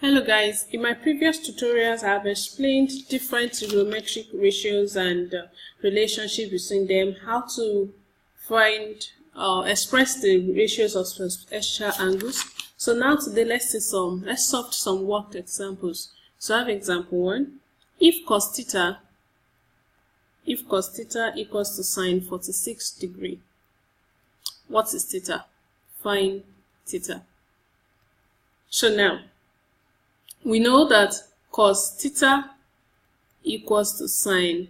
Hello guys, in my previous tutorials I have explained different trigonometric ratios and relationship between them, how to find express the ratios of special angles. So now today let's solve some worked examples. So I have example 1. If cos theta equals to sine 46 degree, what is theta? Find theta. So now we know that cos theta equals to sine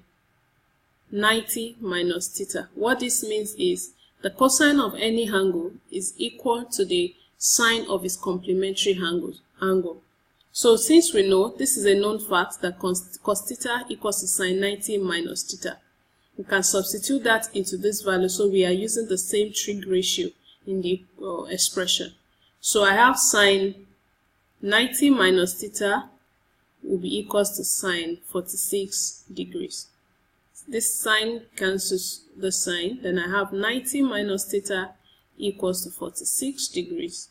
90 minus theta. What this means is the cosine of any angle is equal to the sine of its complementary angle. So since we know this is a known fact that cos theta equals to sine 90 minus theta, we can substitute that into this value. So we are using the same trig ratio in the expression. So I have sine 90 minus theta will be equals to sine 46 degrees. This sine cancels the sine. Then I have 90 minus theta equals to 46 degrees.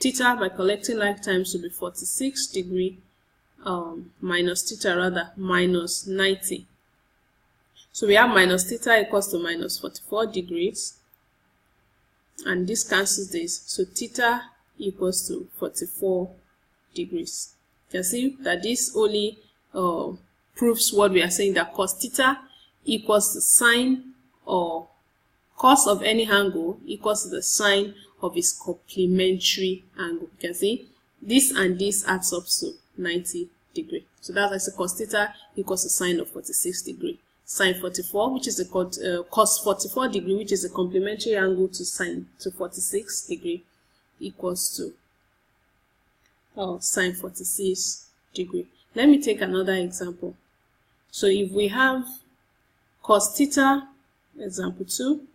Theta, by collecting like times, will be 46 degree minus theta, rather minus 90. So we have minus theta equals to minus 44 degrees. And this cancels this. So theta equals to 44 degrees. You can see that this only proves what we are saying, that cos theta equals to sine or cos of any angle equals to the sine of its complementary angle. You can see this and this adds up to 90 degree. So that's why I say cos theta equals to sine of 46 degree. Sine 44, which is the cos 44 degree, which is a complementary angle to sine to 46 degree, equals to sine 46 degree. Let me take another example. So if we have cos theta, example 2,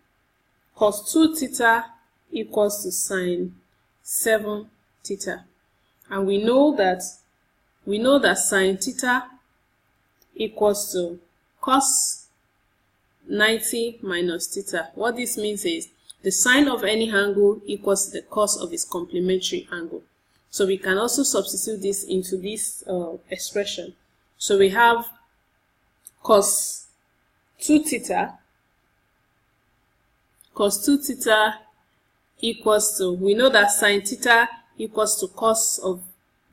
cos 2 theta equals to sine 7 theta, and we know that sine theta equals to cos 90 minus theta. What this means is the sine of any angle equals to the cos of its complementary angle. So we can also substitute this into this expression. So we have cos 2 theta equals to, we know that sine theta equals to cos of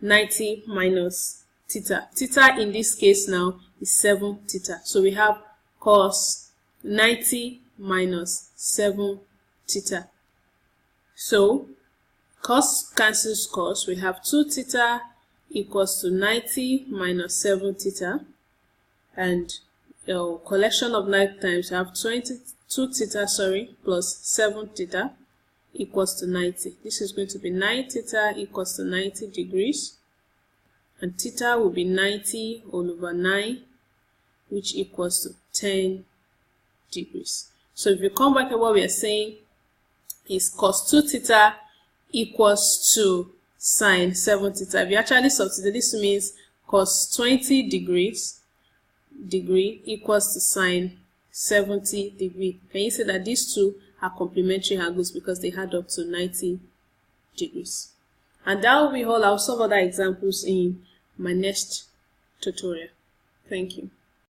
90 minus theta. Theta in this case now is 7 theta. So we have cos 90 minus 7 theta. So cos cancels cos. We have 2 theta equals to 90 minus 7 theta. And collection of 9 times, we have 22 theta, plus 7 theta equals to 90. This is going to be 9 theta equals to 90 degrees. And theta will be 90 all over 9, which equals to 10 degrees. So if you come back to what we are saying is cos 2 theta equals to sine 7 theta. If you actually substitute, this means cos 20 degree equals to sine 70 degree. Can you say that these two are complementary angles because they add up to 90 degrees? And that will be all. I'll solve other examples in my next tutorial. Thank you.